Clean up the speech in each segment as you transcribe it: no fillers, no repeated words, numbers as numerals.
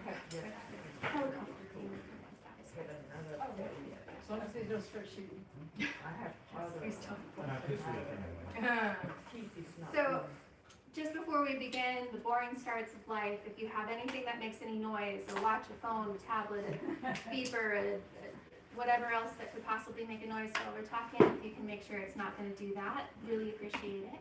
have to get Helicopter. as long as they don't start shooting. I have Please don't. Not this week, anyway. So, just before we begin, the boring starts of life. If you have anything that makes any noise, a watch, a phone, a tablet, a beeper, whatever else that could possibly make a noise while we're talking, if you can make sure it's not going to do that, really appreciate it.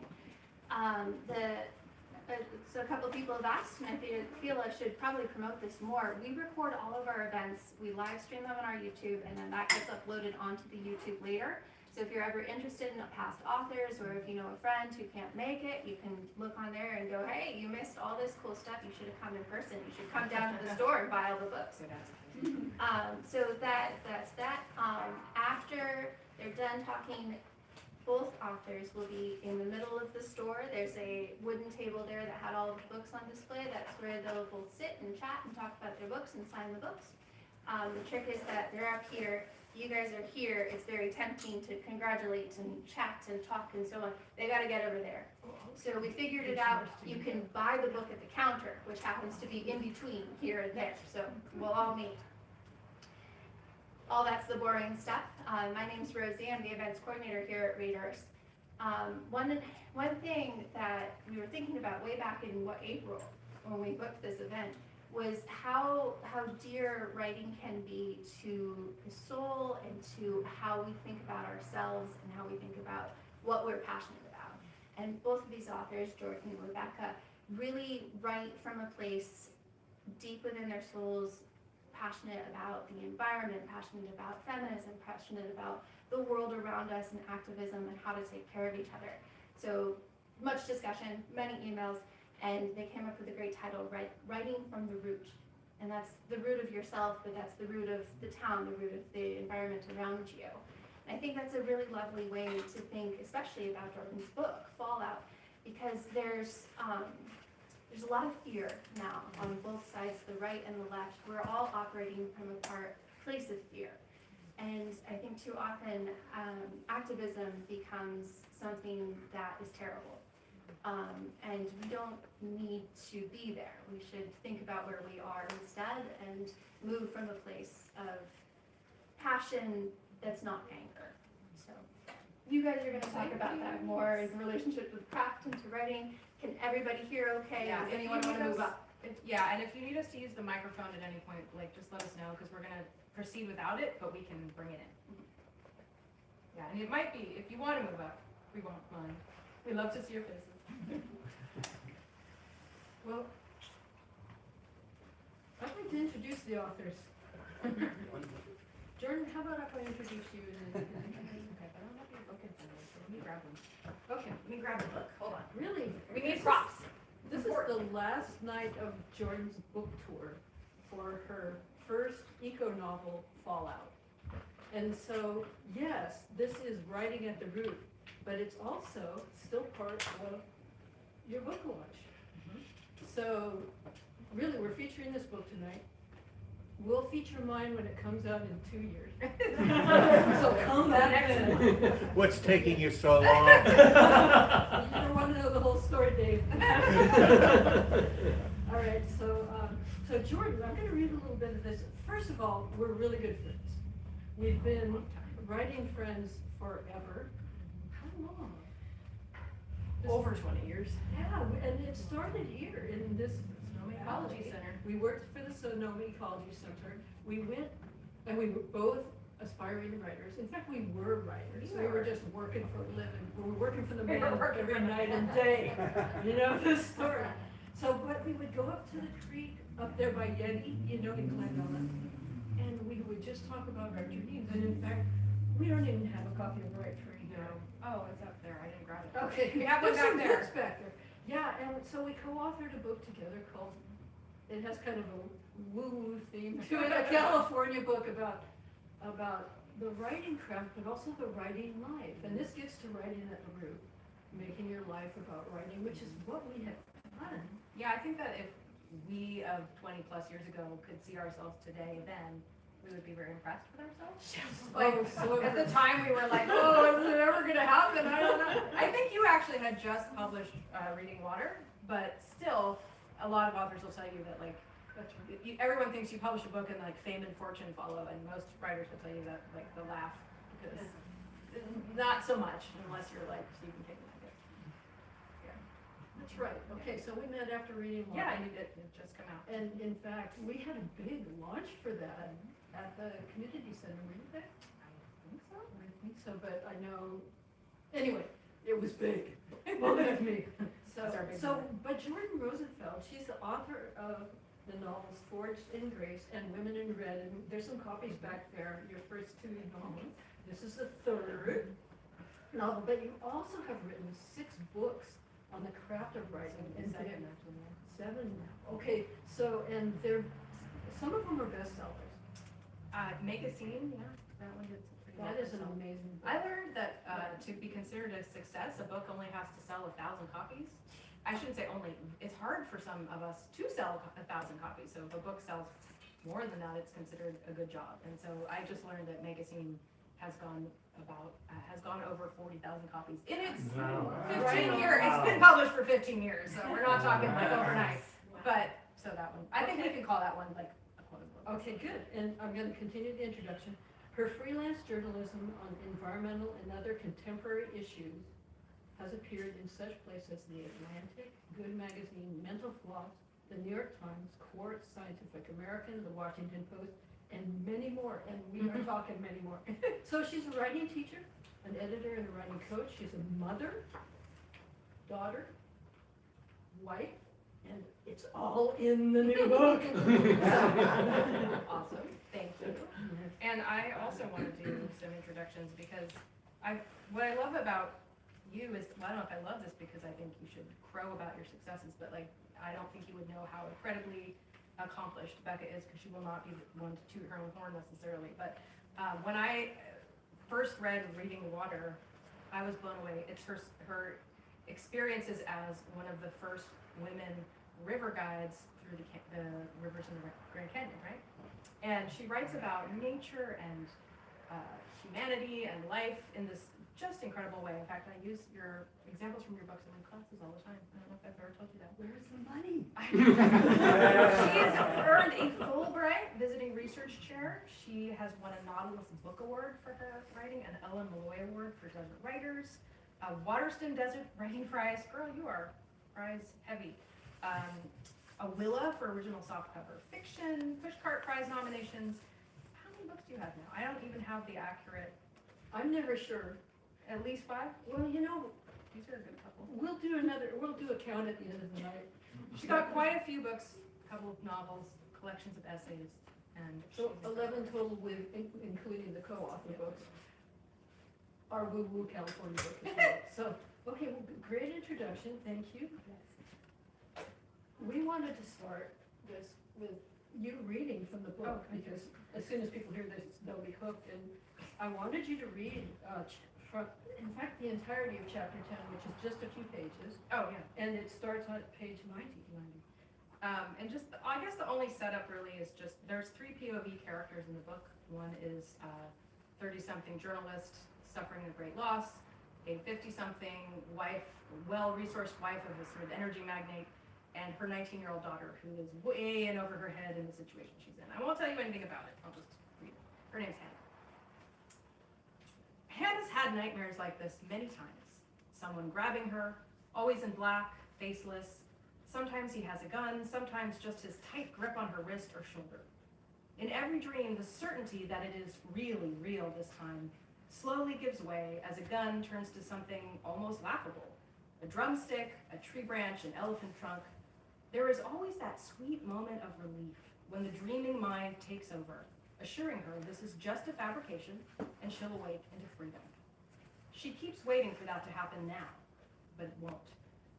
So a couple of people have asked, and I feel I should probably promote this more. We record all of our events, we live stream them on our YouTube, and then that gets uploaded onto the YouTube later. So if you're ever interested in past authors, or if you know a friend who can't make it, you can look on there and go, hey, you missed all this cool stuff, you should have come in person, you should come down to the store and buy all the books. So that's that. After they're done talking, both authors will be in the middle of the store. There's a wooden table there that had all of the books on display. That's where they'll both sit and chat and talk about their books and sign the books. The trick is that they're up here, you guys are here. It's very tempting to congratulate and chat and talk and so on. They got to get over there. So we figured it out. You can buy the book at the counter, which happens to be in between here and there. So we'll all meet. All that's the boring stuff. My name's Rosie. I'm the events coordinator here at Radars. One thing that we were thinking about way back in April when we booked this event was how dear writing can be to the soul and to how we think about ourselves and how we think about what we're passionate about. And both of these authors, Jordan and Rebecca, really write from a place deep within their souls, passionate about the environment, passionate about feminism, passionate about the world around us and activism and how to take care of each other. So much discussion, many emails, and they came up with a great title, Writing from the Root. And that's the root of yourself, but that's the root of the town, the root of the environment around you. And I think that's a really lovely way to think, especially about Jordan's book, Fallout, because there's a lot of fear now on both sides, the right and the left. We're all operating from a place of fear. And I think too often activism becomes something that is terrible. And we don't need to be there. We should think about where we are instead and move from a place of passion that's not anger. So you guys are going to talk about that more in relationship with craft and to writing. Can everybody hear okay? Yeah, Does anyone want to move up? Yeah, and if you need us to use the microphone at any point, like, just let us know, because we're gonna proceed without it, but we can bring it in. Yeah, and it might be, if you want to move up, we won't mind. We love to see your faces. Well, I'd like to introduce the authors. Jordan, how about if I introduce you? Okay, but I don't have your book in front of me, so let me grab one. Okay, Let me grab the book, hold on. really? We need props. This is the last night of Jordan's book tour for her first eco-novel, Fallout. And so, yes, this is writing at the root, but it's also still part of your book launch. So, really, we're featuring this book tonight. We'll feature mine when it comes out in 2 years. So come back then. What's taking you so long? You don't want to know the whole story, Dave. All right, so Jordan, I'm going to read a little bit of this. First of all, we're really good friends. We've been writing friends forever. How long? Over 20 years. Yeah, and it started here in this Sonoma Ecology Center. We worked for the Sonoma Ecology Center. We went, and we were both aspiring writers. In fact, we were writers. We were just working for a living. We were working for the man every night and day. You know this story. So, but we would go up to the creek up there by Yeti, you know, in Glendona, and we would just talk about our dreams. And in fact, we don't even have a copy of Right Tree here. Oh, it's up there, I didn't grab it. Okay, We have one there's back some there. books back there. Yeah, and so we co-authored a book together called, it has kind of a woo-woo theme to it, a California book about the writing craft, but also the writing life. And this gets to writing at the root, making your life about writing, which is what we have done. Yeah, I think that if we of 20 plus years ago could see ourselves today, then we would be very impressed with ourselves. Like, at the time we were like, oh, is it ever gonna happen? I don't know. I think you actually had just published Reading Water, but still, a lot of authors will tell you that, like, That's right. Everyone thinks you publish a book and like fame and fortune follow, and most writers will tell you that like the laugh, because not so much unless you're like Stephen King. I guess. Yeah. That's right. Okay, so we met after reading Lawton. Yeah, it just come out. And in fact, we had a big launch for that at the community center, were you there? I think so, but I know, anyway, it was big, believe me. That's our big So, moment. but Jordan Rosenfeld, she's the author of the novels Forged in Grace and Women in Red, and there's some copies back there, your first two novels. This is the third novel, but you also have written 6 books on the craft of writing. And seven now. Okay, so, and they're, some of them are bestsellers. Make a Scene, yeah, that one did pretty well. That is an for itself. amazing book. I learned that to be considered a success, a book only has to sell 1,000 copies. I shouldn't say only. It's hard for some of us to sell 1,000 copies. So if a book sells more than that, it's considered a good job. And so I just learned that Make a Scene has gone over 40,000 copies in its 15 years. It's been published for 15 years, so we're not talking like overnight. But so that one, I think we can call that one like a quote unquote. Okay, good, and I'm gonna continue the introduction. Her freelance journalism on environmental and other contemporary issues has appeared in such places as The Atlantic, Good Magazine, Mental Floss, The New York Times, Quartz, Scientific American, The Washington Post, and many more, and we are talking many more. So she's a writing teacher, an editor and a writing coach. She's a mother, daughter, wife, and it's all in the new book. Awesome, thank you. And I also want to do some introductions because what I love about you is, well, I don't know if I love this because I think you should crow about your successes, but like, I don't think you would know how incredibly accomplished Becca is, because she will not be one to toot her own horn necessarily. But when I first read Reading Water, I was blown away. It's her experiences as one of the first women river guides through the rivers in the Grand Canyon, right? And she writes about nature and humanity and life in this just incredible way. In fact, I use your examples from your books in my classes all the time. I don't know if I've ever told you that. Where's the money? She has earned a Fulbright visiting research chair. She has won a Nautilus Book Award for her writing, an Ellen Malloy Award for Desert Writers, a Waterston Desert Writing Prize. Girl, you are prize heavy. A Willa for original softcover fiction, Pushcart Prize nominations. How many books do you have now? I don't even have the accurate. I'm never sure. At least 5? Well, you know, These are a good couple. we'll do a count at the end of the night. She's got quite a few books, a couple of novels, collections of essays, and So 11 total with, including the co-author books. Our woo-woo California book as well. So, okay, well, great introduction, thank you. We wanted to start this with you reading from the book, because as soon as people hear this, they'll be hooked. And I wanted you to read, in fact, the entirety of chapter 10, which is just a few pages, oh yeah. and it starts on page 90. And just, I guess the only setup really is just, there's 3 POV characters in the book. One is a 30-something journalist suffering a great loss, a 50-something wife, well-resourced wife of a sort of energy magnate, and her 19-year-old daughter, who is way in over her head in the situation she's in. I won't tell you anything about it, I'll just read it. Her name's Hannah. Hannah's had nightmares like this many times. Someone grabbing her, always in black, faceless. Sometimes he has a gun, sometimes just his tight grip on her wrist or shoulder. In every dream, the certainty that it is really real this time slowly gives way as a gun turns to something almost laughable. A drumstick, a tree branch, an elephant trunk. There is always that sweet moment of relief when the dreaming mind takes over, assuring her this is just a fabrication and she'll awake into freedom. She keeps waiting for that to happen now, but it won't.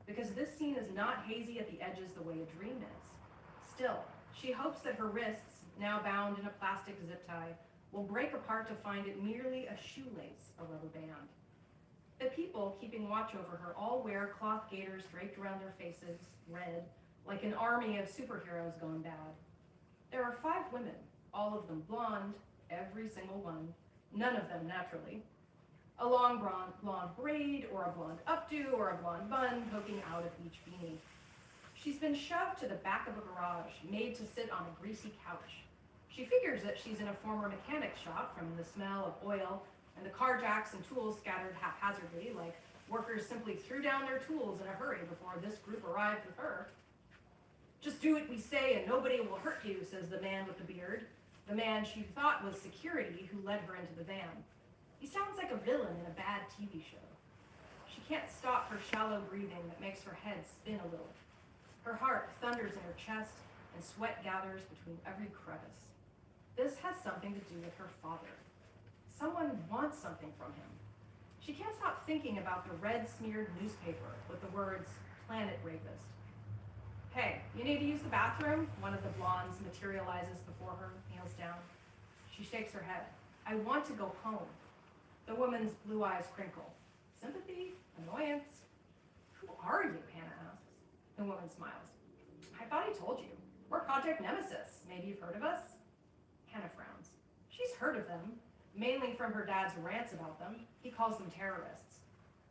Because this scene is not hazy at the edges the way a dream is. Still, she hopes that her wrists, now bound in a plastic zip tie, will break apart to find it merely a shoelace, a rubber band. The people keeping watch over her all wear cloth gaiters draped around their faces, red, like an army of superheroes gone bad. There are 5 women, all of them blonde, every single one, none of them naturally. A long blonde braid, or a blonde updo, or a blonde bun poking out of each beanie. She's been shoved to the back of a garage, made to sit on a greasy couch. She figures that she's in a former mechanic shop from the smell of oil and the car jacks and tools scattered haphazardly, like workers simply threw down their tools in a hurry before this group arrived with her. "Just do what we say and nobody will hurt you," says the man with the beard, the man she thought was security who led her into the van. He sounds like a villain in a bad TV show. She can't stop her shallow breathing that makes her head spin a little. Her heart thunders in her chest and sweat gathers between every crevice. This has something to do with her father. Someone wants something from him. She can't stop thinking about the red-smeared newspaper with the words, "Planet Rapist." "Hey, you need to use the bathroom?" One of the blondes materializes before her, kneels down. She shakes her head. "I want to go home." The woman's blue eyes crinkle. Sympathy? Annoyance? "Who are you?" Hannah asks. The woman smiles. "I thought I told you. We're Project Nemesis. Maybe you've heard of us?" Hannah frowns. She's heard of them, mainly from her dad's rants about them. He calls them terrorists.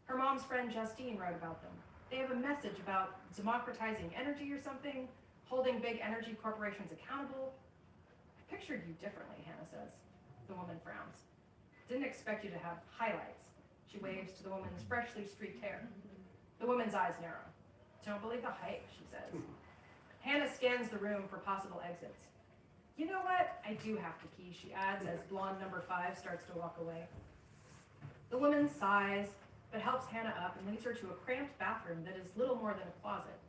Her mom's friend Justine wrote about them. They have a message about democratizing energy or something, holding big energy corporations accountable. "I pictured you differently," Hannah says. The woman frowns. "Didn't expect you to have highlights." She waves to the woman's freshly streaked hair. The woman's eyes narrow. "Don't believe the hype," she says. Hannah scans the room for possible exits. "You know what? I do have to pee," she adds as blonde number 5 starts to walk away. The woman sighs, but helps Hannah up and leads her to a cramped bathroom that is little more than a closet.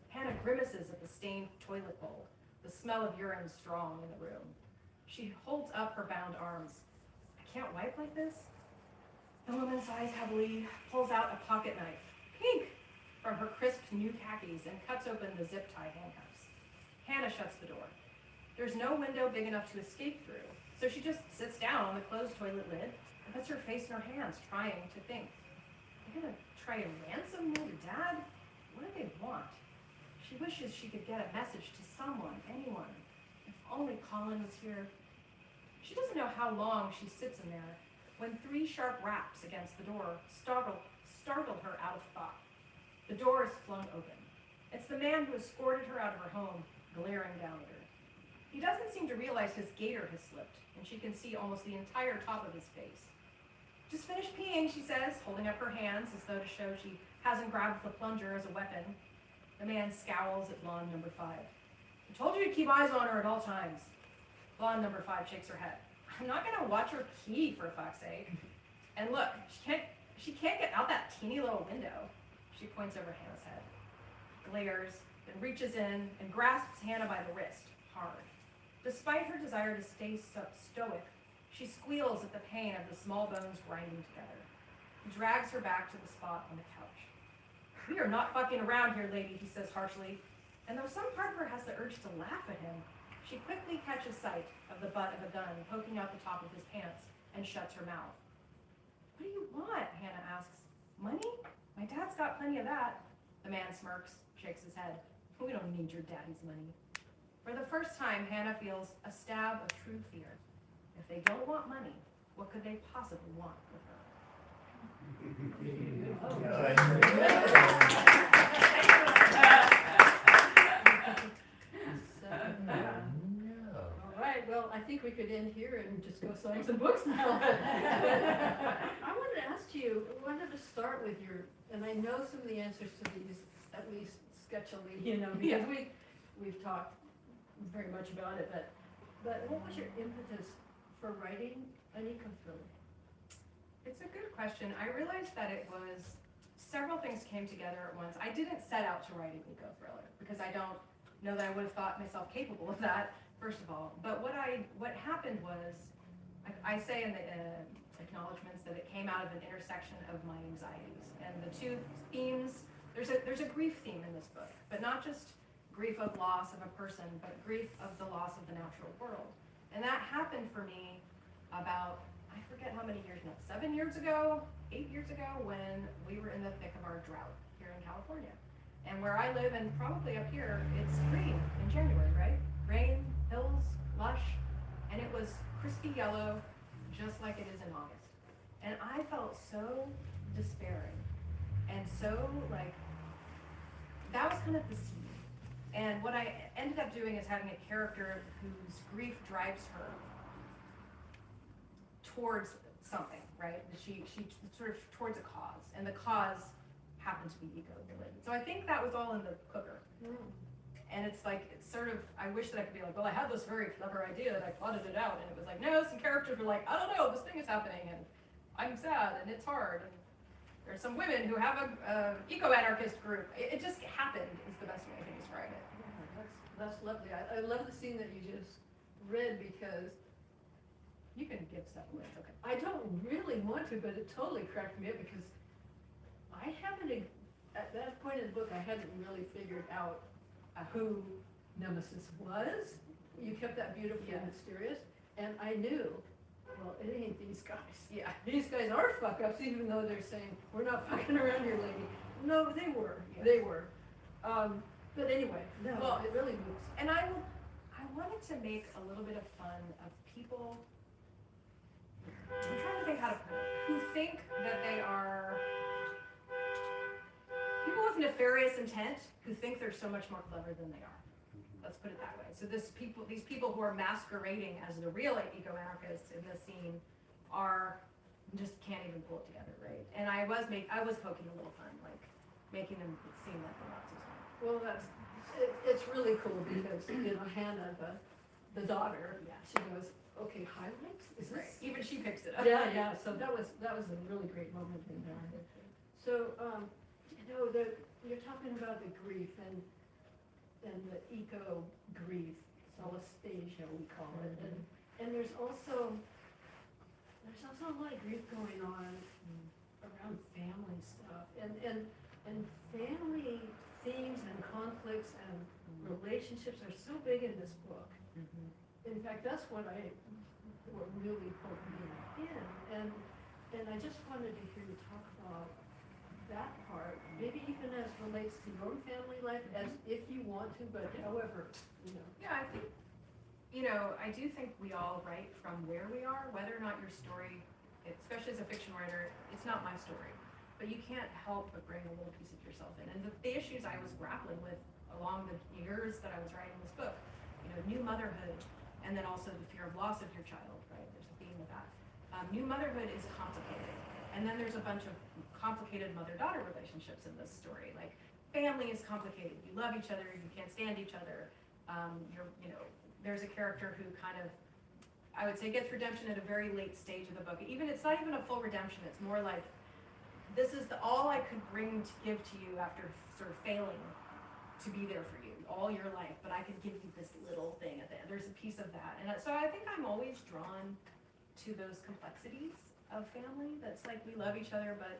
Hannah grimaces at the stained toilet bowl, the smell of urine strong in the room. She holds up her bound arms. "I can't wipe like this?" The woman sighs heavily, pulls out a pocket knife, pink, from her crisp new khakis and cuts open the zip tie handcuffs. Hannah shuts the door. There's no window big enough to escape through, so she just sits down on the closed toilet lid and puts her face in her hands, trying to think. They're gonna try to ransom me to Dad? What do they want? She wishes she could get a message to someone, anyone. If only Colin was here. She doesn't know how long she sits in there when 3 sharp raps against the door startle her out of thought. The door is flung open. It's the man who escorted her out of her home, glaring down at her. He doesn't seem to realize his gaiter has slipped, and she can see almost the entire top of his face. "Just finished peeing," she says, holding up her hands as though to show she hasn't grabbed the plunger as a weapon. The man scowls at blonde number 5. "I told you to keep eyes on her at all times." Blonde number 5 shakes her head. "I'm not gonna watch her pee, for fuck's sake. And look, she can't get out that teeny little window." She points over Hannah's head, glares, then reaches in and grasps Hannah by the wrist, hard. Despite her desire to stay stoic, she squeals at the pain of the small bones grinding together. He drags her back to the spot on the couch. "We are not fucking around here, lady," he says harshly, and though some part of her has the urge to laugh at him, she quickly catches sight of the butt of a gun poking out the top of his pants and shuts her mouth. "What do you want?" Hannah asks. "Money? My dad's got plenty of that." The man smirks, shakes his head. "We don't need your daddy's money." For the first time, Hannah feels a stab of true fear. If they don't want money, what could they possibly want with All right, well, I think we could end here and just go sign some books now. I wanted to ask you, I wanted to start with and I know some of the answers to these, at least sketchily, because we've talked very much about it, but what was your impetus for writing an eco-thriller? It's a good question. I realized that it was several things came together at once. I didn't set out to write an eco-thriller because I don't know that I would have thought myself capable of that, first of all. But what happened was, I say in the acknowledgments that it came out of an intersection of my anxieties. And the two themes, there's a grief theme in this book, but not just grief of loss of a person, but grief of the loss of the natural world. And that happened for me about, I forget how many years now, 7 years ago, 8 years ago, when we were in the thick of our drought here in California. And where I live, and probably up here, it's green in January, right? Rain, hills, lush, and it was crispy yellow, just like it is in August. And I felt so despairing, and so that was kind of the seed. And what I ended up doing is having a character whose grief drives her towards something, right? She sort of towards a cause, and the cause happened to be eco-related. So I think that was all in the cooker. And it's like, it's sort of, I wish that I could be like, well, I had this very clever idea and I plotted it out, and it was like, no, some characters were like, I don't know, this thing is happening, and I'm sad, and it's hard, and there's some women who have a eco-anarchist group. It just happened, is the best way I can describe it. Yeah, that's lovely. I love the scene that you just read because You can give stuff away, it's okay. I don't really want to, but it totally cracked me up because I haven't, at that point in the book, I hadn't really figured out who Nemesis was. You kept that beautiful and mysterious, and I knew, well, it ain't these guys. Yeah. These guys are fuck-ups, even though they're saying, we're not fucking around here, lady. No, they were, Yeah. they were. But anyway, no, Well, it really moves. And I wanted to make a little bit of fun of people, I'm trying to think how to put it, who think that they are, people with nefarious intent who think they're so much more clever than they are. Let's put it that way. So these people who are masquerading as the real eco-anarchists in this scene are, just can't even pull it together, right? And I was poking a little fun, like making them seem like they're not so smart. Well, it's really cool because, Hannah, the daughter, Yeah. she goes, okay, highlights? Is Right. this? Even she picks it up. Yeah, so that was a really great moment in there. So, you're talking about the grief and the eco-grief, solastalgia we call it, and there's also a lot of grief going on around family stuff, and family themes and conflicts and relationships are so big in this book. In fact, that's what really pulled me in, and I just wanted to hear you talk about that part, maybe even as relates to your own family life, as if you want to, but however, Yeah, I think, I do think we all write from where we are, whether or not your story, especially as a fiction writer, it's not my story. But you can't help but bring a little piece of yourself in. And the issues I was grappling with along the years that I was writing this book, new motherhood, and then also the fear of loss of your child, right? There's a theme of that. New motherhood is complicated. And then there's a bunch of complicated mother-daughter relationships in this story. Like, family is complicated. You love each other, you can't stand each other. There's a character who kind of, I would say, gets redemption at a very late stage of the book. It's not even a full redemption. It's more like, this is all I could bring to give to you after sort of failing to be there for you all your life, but I could give you this little thing at the end. There's a piece of that. And so I think I'm always drawn to those complexities of family. That's like, we love each other, but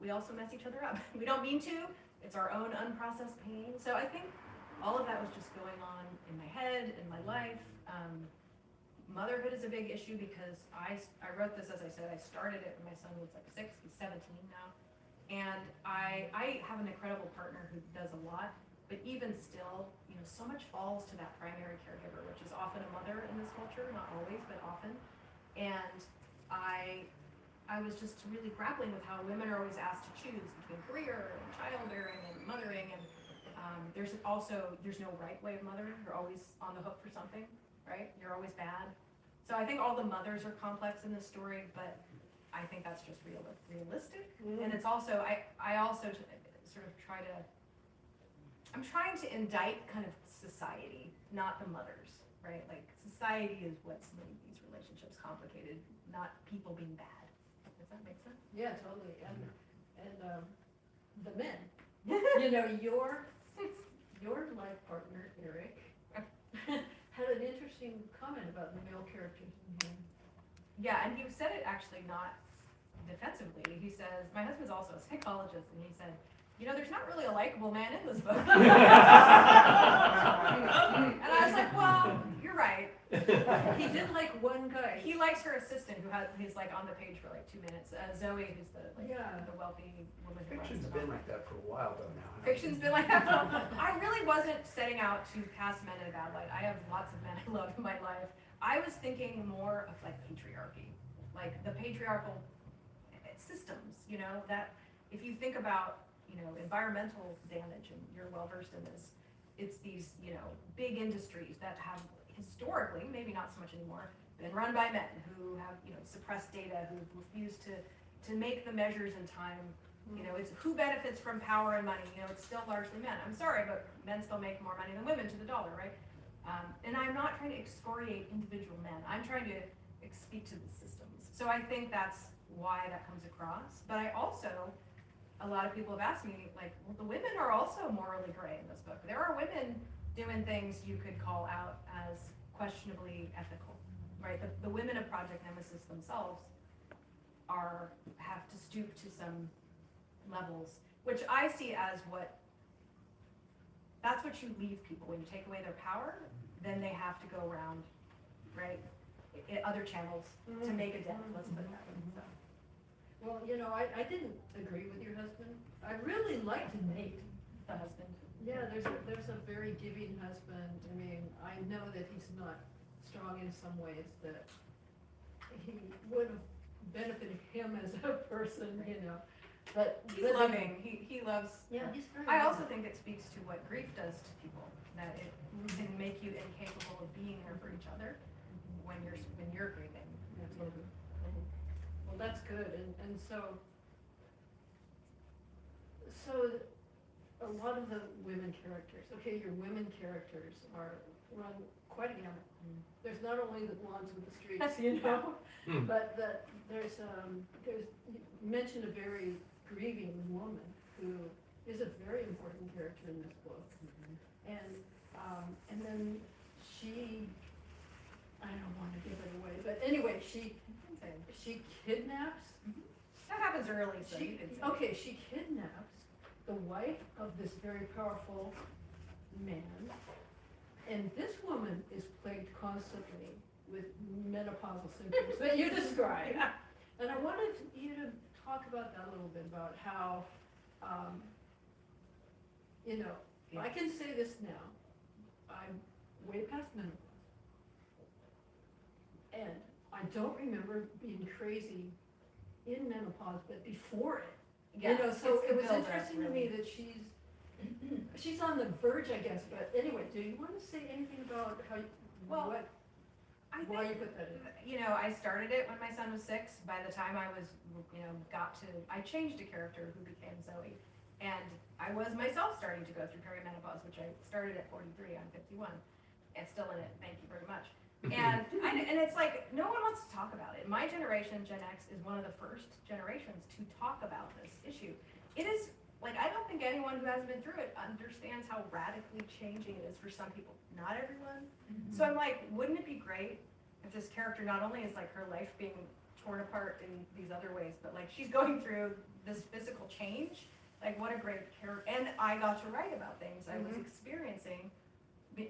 we also mess each other up. We don't mean to. It's our own unprocessed pain. So I think all of that was just going on in my head, in my life. Motherhood is a big issue because I wrote this, as I said, I started it when my son was like 6, he's 17 now. And I have an incredible partner who does a lot, but even still, so much falls to that primary caregiver, which is often a mother in this culture, not always, but often. And I was just really grappling with how women are always asked to choose between career and childbearing and mothering, and there's no right way of mothering. You're always on the hook for something, right? You're always bad. So I think all the mothers are complex in this story, but I think that's just realistic. And it's also, I also sort of I'm trying to indict kind of society, not the mothers, right? Like, society is what's made these relationships complicated, not people being bad. Does that make sense? yeah, totally, and the men, your life partner, Eric, had an interesting comment about the male characters in here. Yeah, and he said it actually not defensively. He says, my husband's also a psychologist, and he said, there's not really a likable man in this book. And I was like, well, you're right. He did like one guy. He likes her assistant who's like on the page for like 2 minutes. Zoe, who's the wealthy woman who runs Fiction's the been novel. like that for a while though now. Fiction's been like that. I really wasn't setting out to cast men in a bad light. I have lots of men I love in my life. I was thinking more of like patriarchy, like the patriarchal systems, that if you think about, environmental damage, and you're well versed in this, it's these, you know, big industries that have historically, maybe not so much anymore, been run by men who have, you know, suppressed data, who've refused to make the measures in time. You know, it's who benefits from power and money, you know, it's still largely men. I'm sorry, but men still make more money than women to the dollar, right? And I'm not trying to excoriate individual men. I'm trying to speak to the systems. So I think that's why that comes across. But I also, a lot of people have asked me, like, well, the women are also morally gray in this book. There are women doing things you could call out as questionably ethical, right? The women of Project Nemesis themselves have to stoop to some levels, which I see as that's what you leave people when you take away their power. Then they have to go around, right, other channels to make a dent. Let's put it that way. So. Well, you know, I didn't agree with your husband. I really liked Nate, The husband. yeah, there's a very giving husband. I mean, I know that he's not strong in some ways, that he would have benefited him as a person, you know, but. He's loving. He loves. Yeah, he's very. I also loving. think it speaks to what grief does to people, that it can make you incapable of being there for each other when you're grieving. Absolutely. Well, that's good, and so a lot of the women characters, okay, your women characters run quite a gamut. There's not only the blondes with the streaks, you know, but there's you mentioned a very grieving woman who is a very important character in this book, and then she, I don't want to give it away, but anyway, she kidnaps. That happens early, so you can say. Okay, she kidnaps the wife of this very powerful man, and this woman is plagued constantly with menopausal symptoms that you described. And I wanted you to talk about that a little bit, about how, you know, I can say this now, I'm way past menopause. And I don't remember being crazy in menopause, but before it. Yeah, You know, so it's it was the buildup, interesting to me that she's on the verge, I guess, but anyway, do you want to say anything about how, Well, why you put that in? You know, I started it when my son was 6. By the time I was, you know, I changed a character who became Zoe. And I was myself starting to go through perimenopause, which I started at 43, I'm 51. And still in it, thank you very much. And it's like, no one wants to talk about it. My generation, Gen X, is one of the first generations to talk about this issue. It is, like, I don't think anyone who hasn't been through it understands how radically changing it is for some people. Not everyone. So I'm like, wouldn't it be great if this character not only is like her life being torn apart in these other ways, but like she's going through this physical change? Like, what a great character. And I got to write about things I was experiencing.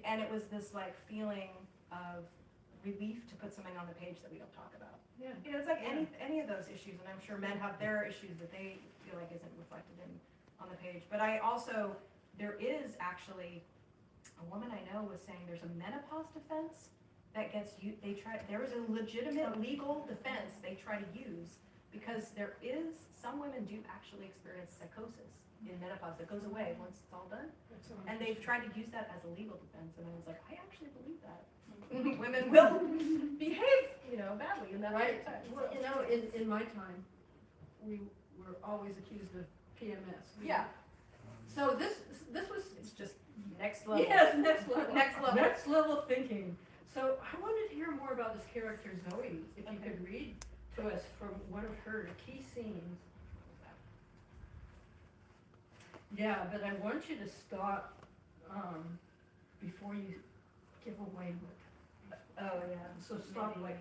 And it was this like feeling of relief to put something on the page that we don't talk about. Yeah. You know, it's like any of those issues, and I'm sure men have their issues that they feel like isn't reflected on the page. But I also, there is actually, a woman I know was saying there's a menopause defense that gets there is a legitimate legal defense they try to use, because some women do actually experience psychosis in menopause that goes away once it's all done. And they've tried to use that as a legal defense, and I was like, I actually believe that. Women will behave, you know, badly in that Right. time. Well, you know, in my time, we were always accused of PMS. Yeah. So this was. It's just next level. Yes, next level. Next level. Next level thinking. So I wanted to hear more about this character Zoe, if you could read to us from one of her key scenes. Yeah, but I want you to stop before you give away what. Oh, yeah. So stop Maybe.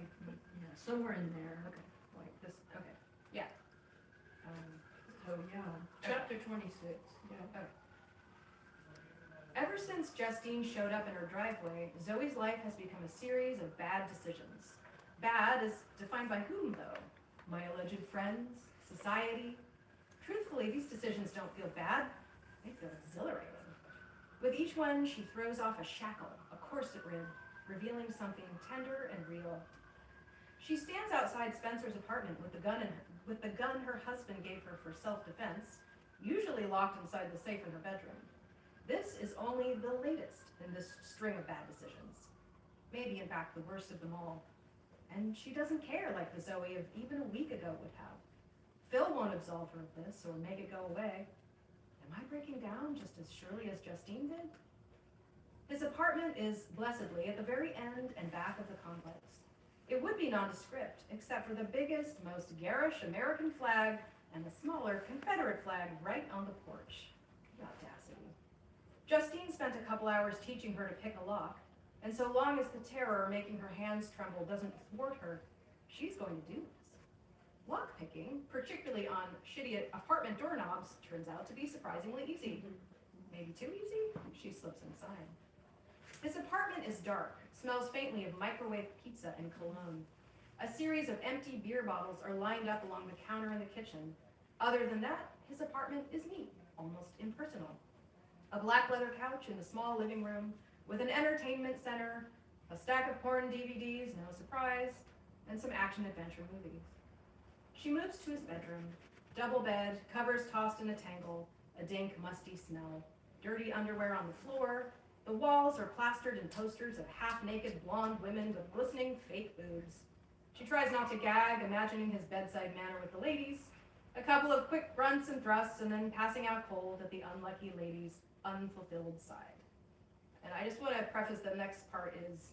somewhere in there. Okay. Like this, okay. Yeah. So chapter 26. Yeah. Ever since Justine showed up in her driveway, Zoe's life has become a series of bad decisions. Bad is defined by whom, though? My alleged friends? Society? Truthfully, these decisions don't feel bad. They feel exhilarating. With each one, she throws off a shackle, a corset rib, revealing something tender and real. She stands outside Spencer's apartment with the gun her husband gave her for self-defense, usually locked inside the safe in her bedroom. This is only the latest in this string of bad decisions. Maybe, in fact, the worst of them all. And she doesn't care like the Zoe of even a week ago would have. Phil won't absolve her of this or make it go away. Am I breaking down just as surely as Justine did? His apartment is, blessedly, at the very end and back of the complex. It would be nondescript, except for the biggest, most garish American flag and the smaller Confederate flag right on the porch. The audacity. Justine spent a couple hours teaching her to pick a lock, and so long as the terror making her hands tremble doesn't thwart her, she's going to do this. Lock picking, particularly on shitty apartment doorknobs, turns out to be surprisingly easy. Maybe too easy? She slips inside. His apartment is dark, smells faintly of microwave pizza and cologne. A series of empty beer bottles are lined up along the counter in the kitchen. Other than that, his apartment is neat, almost impersonal. A black leather couch in the small living room with an entertainment center, a stack of porn DVDs, no surprise, and some action-adventure movies. She moves to his bedroom. Double bed, covers tossed in a tangle, a dank, musty smell, dirty underwear on the floor. The walls are plastered in posters of half-naked blonde women with glistening fake boobs. She tries not to gag, imagining his bedside manner with the ladies, a couple of quick grunts and thrusts, and then passing out cold at the unlucky lady's unfulfilled side. And I just want to preface the next part is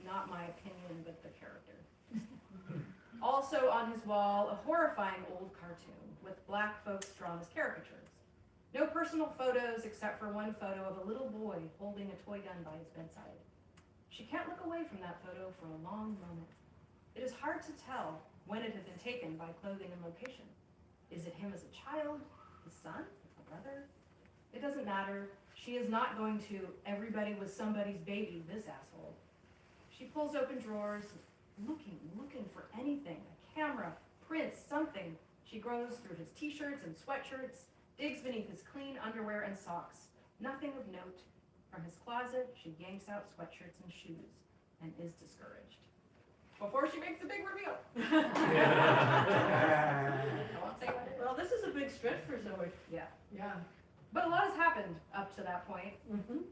not my opinion, but the character. Also on his wall, a horrifying old cartoon with black folks drawn as caricatures. No personal photos except for one photo of a little boy holding a toy gun by his bedside. She can't look away from that photo for a long moment. It is hard to tell when it had been taken by clothing and location. Is it him as a child, his son, a brother? It doesn't matter. She is not going to everybody was somebody's baby, this asshole. She pulls open drawers, looking for anything, a camera, prints, something. She goes through his t-shirts and sweatshirts, digs beneath his clean underwear and socks. Nothing of note. From his closet, she yanks out sweatshirts and shoes and is discouraged. Before she makes the big reveal. I won't say what it is. Well, this is a big stretch for Zoe. Yeah. Yeah. But a lot has happened up to that point. Mm-hmm.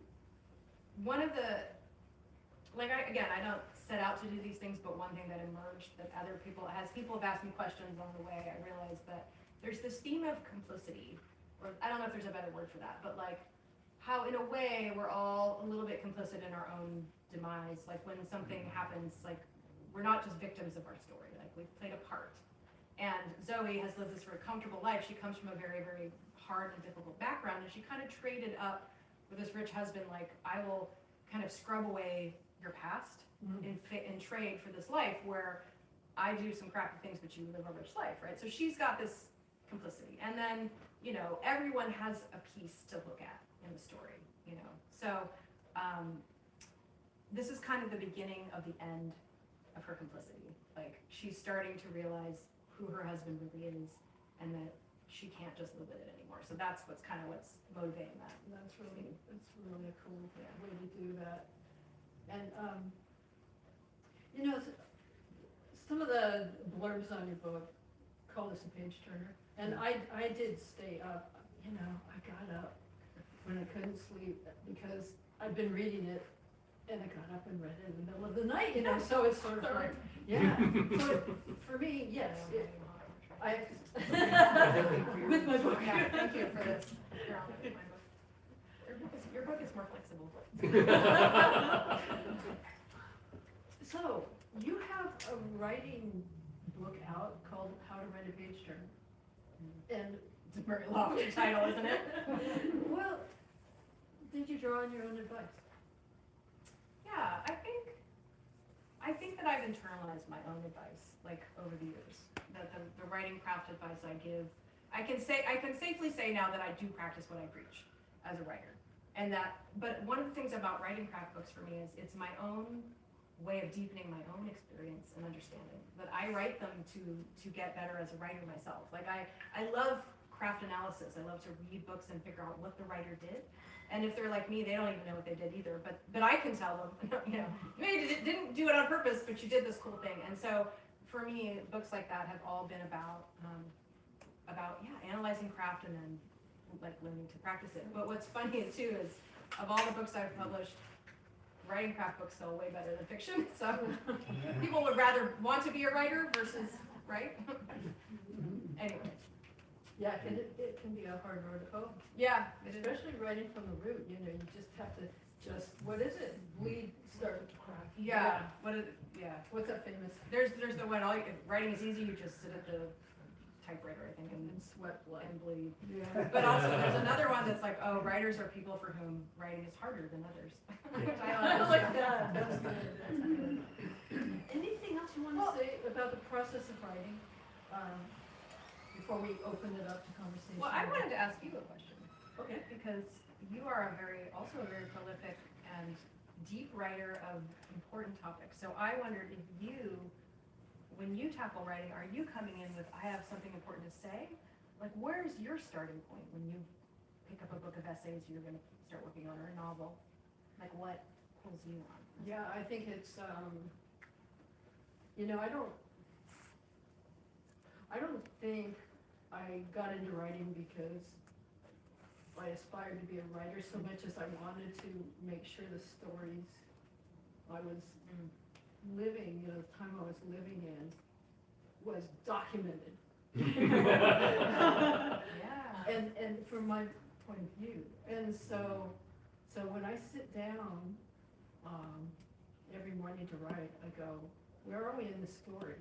One of the, I don't set out to do these things, but one thing that emerged that other people, as people have asked me questions on the way, I realized that there's this theme of complicity, or I don't know if there's a better word for that, but like how in a way we're all a little bit complicit in our own demise. Like when something happens, like we're not just victims of our story, like we've played a part. And Zoe has lived this very comfortable life. She comes from a very, very hard and difficult background, and she kind of traded up with this rich husband, like, I will kind of scrub away your past in trade for this life where I do some crappy things, but you live a rich life, right? So she's got this complicity. And then, you know, everyone has a piece to look at in the story, you know? So this is kind of the beginning of the end of her complicity. Like, she's starting to realize who her husband really is and that she can't just live with it anymore. So that's what's motivating that. That's really a cool way to do that. And, you know, some of the blurbs on your book call this a page turner. And I did stay up, you know, I got up when I couldn't sleep because I'd been reading it and I got up and read it in the middle of the night, you know, so it's sort of like, yeah. So for me, yes, with my book. Yeah, thank you for this. Here, I'll put my book. Your book is more flexible. So, you have a writing book out called How to Write a Page Turner. And, It's a very lofty title, isn't it? well, did you draw on your own advice? Yeah, I think that I've internalized my own advice, like, over the years. That the writing craft advice I give, I can safely say now that I do practice what I preach as a writer. And but one of the things about writing craft books for me is it's my own way of deepening my own experience and understanding. That I write them to get better as a writer myself. Like I love craft analysis. I love to read books and figure out what the writer did. And if they're like me, they don't even know what they did either. But I can tell them, you know, maybe you didn't do it on purpose, but you did this cool thing. And so for me, books like that have all been about analyzing craft and then like learning to practice it. But what's funny too is, of all the books I've published, writing craft books sell way better than fiction, so people would rather want to be a writer versus, right? Anyway, Yeah, it can be a hard road to hoe, yeah, it is. especially writing from the root, you know, you just have to what is it? Bleed, start to crack. Yeah, yeah. What's that famous? There's the one, writing is easy, you just sit at the typewriter, I think, And sweat blood. and bleed. Yeah. But also, there's another one that's like, oh, writers are people for whom writing is harder than others. Which I I like that, that's good. Anything else you want to say about the process of writing, before we open it up to conversation? Well, I wanted to ask you a question, Okay. because you are also a very prolific and deep writer of important topics. So I wondered if you, when you tackle writing, are you coming in with, I have something important to say? Like, where's your starting point when you pick up a book of essays you're gonna start working on, or a novel? Like, what pulls you on? Yeah, I think it's, you know, I don't think I got into writing because I aspired to be a writer so much as I wanted to make sure the stories I was living, you know, the time I was living in, was documented. Yeah. And from my point of view. And so when I sit down, every morning to write, I go, where are we in the story?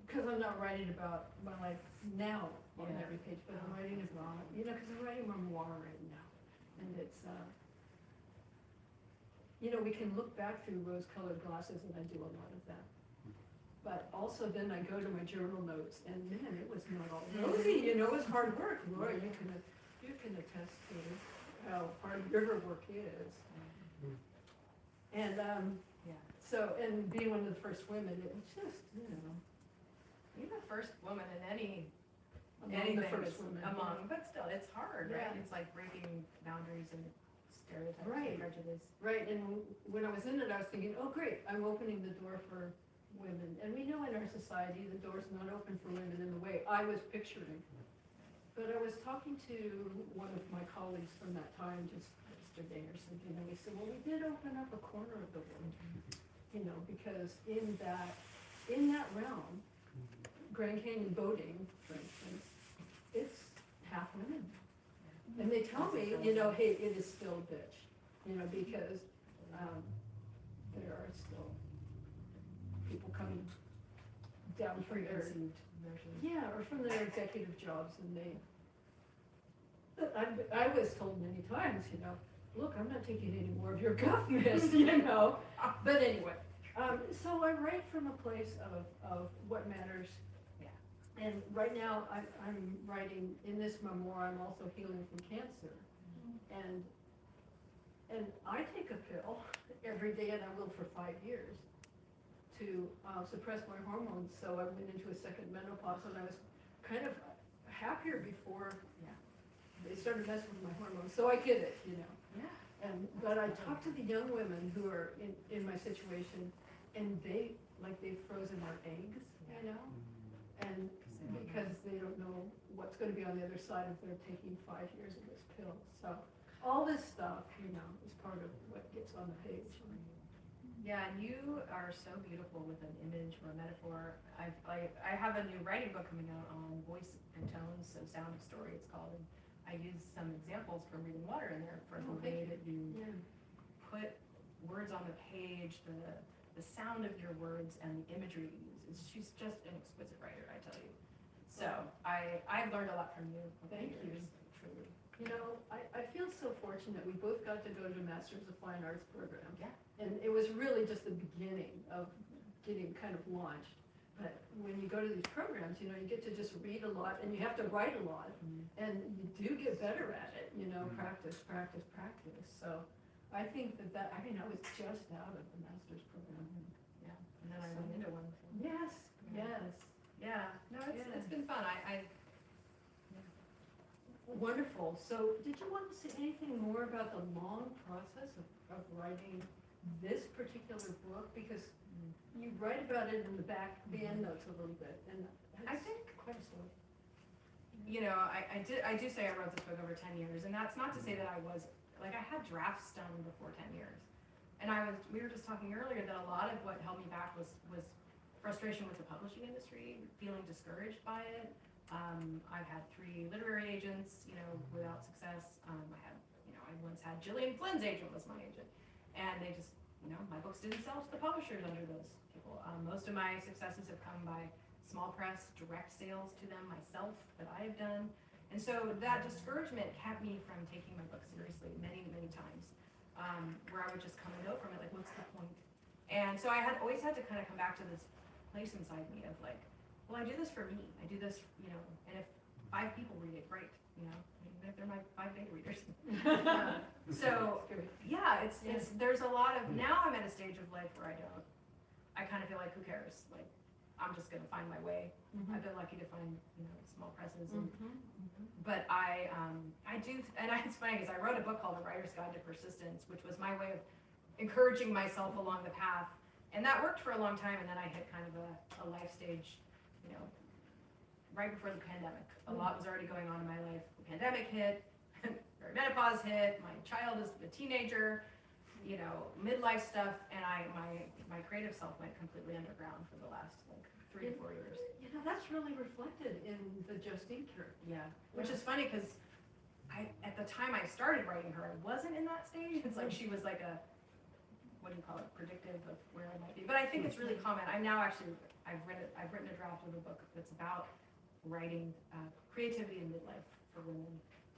Because I'm not writing about my life now on Yeah. every page, but I'm writing about, you know, because I'm writing memoir right now. And it's, you know, we can look back through rose-colored glasses, and I do a lot of that. But also then I go to my journal notes, and man, it was not all rosy, you know, it was hard work. Laura, you can attest to how hard river work is. And, Yeah. so, and being one of the first women, it was just, you know, You're the first woman in anything among the that's first women. among, but still, it's hard, right? Yeah. It's like breaking boundaries and stereotypes Right. and prejudice. Right, and when I was in it, I was thinking, oh, great, I'm opening the door for women. And we know in our society, the door's not open for women in the way I was picturing. But I was talking to one of my colleagues from that time just yesterday or something, and we said, well, we did open up a corner of the world, you know, because in that realm, Grand Canyon boating, for instance, it's half women. And they tell me, you know, hey, it is still a bitch, you know, because there are still people coming down from their, Preconceived versions. yeah, or from their executive jobs, and I was told many times, you know, look, I'm not taking any more of your guff, miss, you know. But anyway, so I write from a place of what matters. Yeah. And right now, I'm writing, in this memoir, I'm also healing from cancer. And I take a pill every day, and I will for 5 years, to suppress my hormones. So I went into a second menopause, and I was kind of happier before they started messing with my hormones. So I get it, you know. Yeah. But I talk to the young women who are in my situation, and they've frozen their eggs, you know? And because they don't know what's gonna be on the other side if they're taking 5 years of this pill. So all this stuff, you know, is part of what gets on the page. Yeah, and you are so beautiful with an image or a metaphor. I have a new writing book coming out on voice and tones, so sound of story it's called. And I use some examples from Reading Water in there for the way that you Yeah. put words on the page, the sound of your words and the imagery you use. She's just an exquisite writer, I tell you. So I've learned a lot from you. over the Thank you. years, Truly. You know, I feel so fortunate. We both got to go to Masters of Fine Arts program. Yeah. And it was really just the beginning of getting kind of launched. But when you go to these programs, you know, you get to just read a lot, and you have to write a lot. And you do get better at it, you know, practice. So I think that, I mean, I was just out of the master's program. Yeah, and then I went into one. Yes. Yeah, no, it's been fun. Wonderful. So did you want to say anything more about the long process of writing this particular book? Because you write about it in the end notes a little bit, and I it's think- quite a story. you know, I do say I wrote this book over 10 years, and that's not to say that I was, like, I had drafts done before 10 years. And we were just talking earlier that a lot of what held me back was frustration with the publishing industry, feeling discouraged by it. I've had 3 literary agents, you know, without success. I once had Gillian Flynn's agent was my agent, and they just, you know, my books didn't sell to the publishers under those people. Most of my successes have come by small press, direct sales to them myself that I have done. And so that discouragement kept me from taking my book seriously many, many times, where I would just come and go from it, like, what's the point? And so I had always had to kind of come back to this place inside me of like, well, I do this for me. I do this, you know, and if 5 people read it, great, you know, even if they're my 5 beta readers. So yeah, it's there's a lot of, now I'm at a stage of life where I kind of feel like, who cares? Like, I'm just gonna find my way. I've been lucky to find, you know, small presses, and, but I do, and it's funny because I wrote a book called The Writer's Guide to Persistence, which was my way of encouraging myself along the path, and that worked for a long time. And then I hit kind of a life stage, you know, right before the pandemic. A lot was already going on in my life. The pandemic hit, menopause hit, my child is a teenager, you know, midlife stuff, and my creative self went completely underground for the last like 3 to 4 years. You know, that's really reflected in the Justine cure. Yeah, which is funny because at the time I started writing her, I wasn't in that stage. It's like she was like a, what do you call it, predictive of where I might be. But I think it's really common. I'm now actually, I've written a draft of a book that's about writing creativity in midlife for women,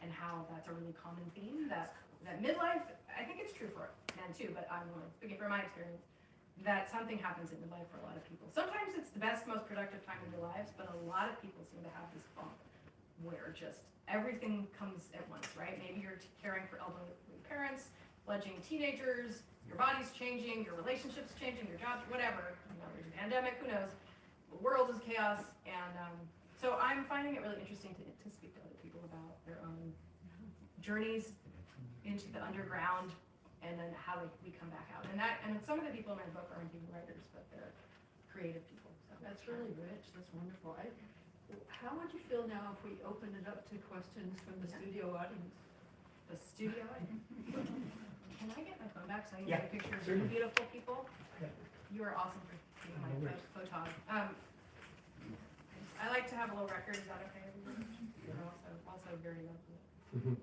and how that's a really common theme, that midlife, I think it's true for men too, but I'm speaking from my experience, that something happens in midlife for a lot of people. Sometimes it's the best, most productive time in their lives, but a lot of people seem to have this bump where just everything comes at once, right? Maybe you're caring for elderly parents, fledgling teenagers, your body's changing, your relationship's changing, your job's, whatever, you know, there's a pandemic, who knows, the world is chaos, and so I'm finding it really interesting to speak to other people about their own journeys into the underground, and then how we come back out. And some of the people in my book aren't even writers, but they're creative people. So That's really rich, that's wonderful. How would you feel now if we open it up to questions from the studio audience? the studio. Can I get my phone back so I can Yeah, get pictures of certainly. you beautiful people? Yeah. You are awesome for being my No worries. photog. I like to have a little record, is that okay? You're also very lovely.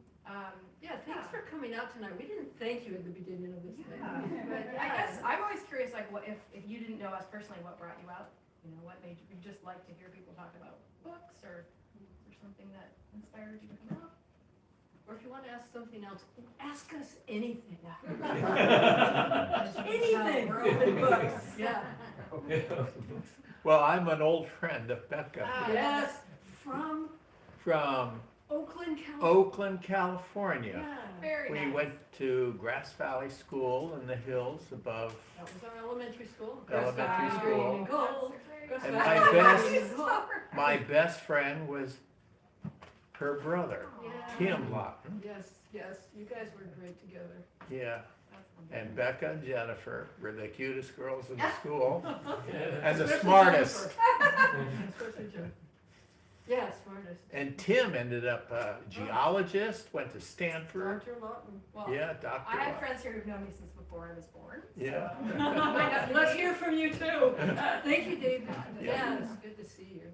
Yeah, thanks for coming out tonight. We didn't thank you at the beginning of this thing. But I guess I'm always curious, like, what if you didn't know us personally, what brought you out? You know, what made you just like to hear people talk about books, or something that inspired you to come out? Or if you want to ask something else, ask us anything. Anything. We're open books. Yeah. Well, I'm an old friend of Becca Yes, from from Oakland, California. Oakland, California. Yeah. Very We nice. went to Grass Valley School in the hills above, That was our elementary school. Elementary Grass school. Valley, Gold. Grass And Valley, my best- Green and Gold. my best friend was her brother, Yeah. Tim Lawton. Yes, yes, you guys were great together. Yeah, That's and Becca and Jennifer were the cutest girls in the school, and the Especially smartest. Jennifer. Especially Jen. Yeah, smartest. And Tim ended up a geologist, went to Stanford. Dr. Lawton. Well, Yeah, Dr. I have Lawton. friends here who've known me since before I was born. Yeah. Let's hear from you too. Thank you, Dave. Yeah. Yeah, it's good to see you.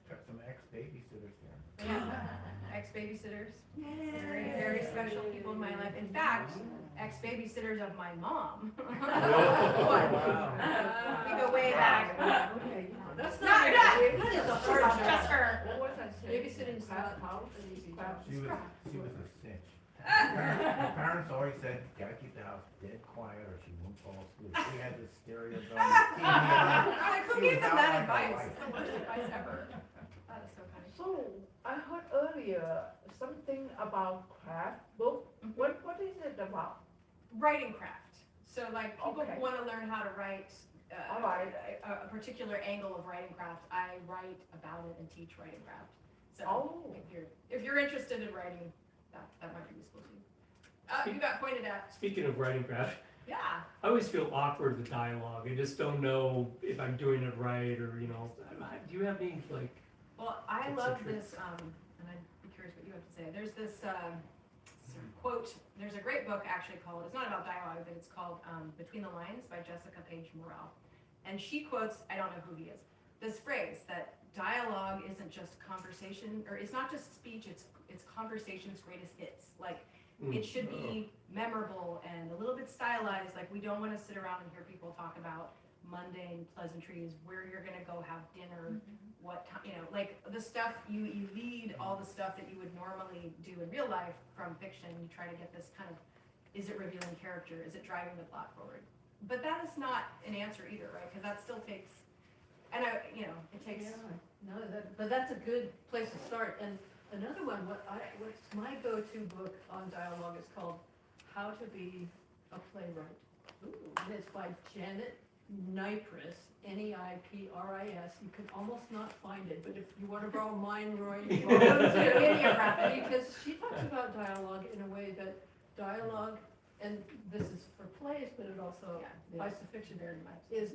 Got some ex-babysitters there. Yeah, ex-babysitters, very, very special people in my life. In fact, ex-babysitters of my mom. We go way back. Okay, that's No, not, no. that is a hard job. Just her. What was that? Babysitting South House and easy job. She was a cinch. Her parents always said, gotta keep the house dead quiet or she won't fall asleep. She had the stereo going, TV on. I'm like, who She gave was them out that like a advice? light. It's the worst advice ever. That is so funny. So, I heard earlier something about craft book. What is it about? Writing craft. So like people Okay. who want to learn how to write All right. a particular angle of writing craft, I write about it and teach writing craft. So Oh. if you're interested in writing, that might be useful to you. You got pointed at. Speaking of writing craft, Yeah. I always feel awkward with dialogue. I just don't know if I'm doing it right, or do you have any like Well, I Tips love and tricks. this, and I'd be curious what you have to say. There's this quote, there's a great book actually called, it's not about dialogue, but it's called Between the Lines by Jessica Page Morrell. And she quotes, I don't know who he is, this phrase that dialogue isn't just conversation, or it's not just speech, it's conversation's greatest hits. Like, it should be memorable and a little bit stylized. Like, we don't want to sit around and hear people talk about mundane pleasantries, where you're gonna go have dinner, what time, like the stuff you lead all the stuff that you would normally do in real life from fiction. You try to get this kind of, is it revealing character? Is it driving the plot forward? But that is not an answer either, right? Because that still takes, and it takes. Yeah, no, but that's a good place to start. And another one, what's my go-to book on dialogue is called How to Be a Playwright. And it's by Janet Nipris, Neipris. You can almost not find it, but if you want to borrow mine, Roy, you borrow it too. Because she talks about dialogue in a way that dialogue, and this is for plays, but it also applies to fiction very much, is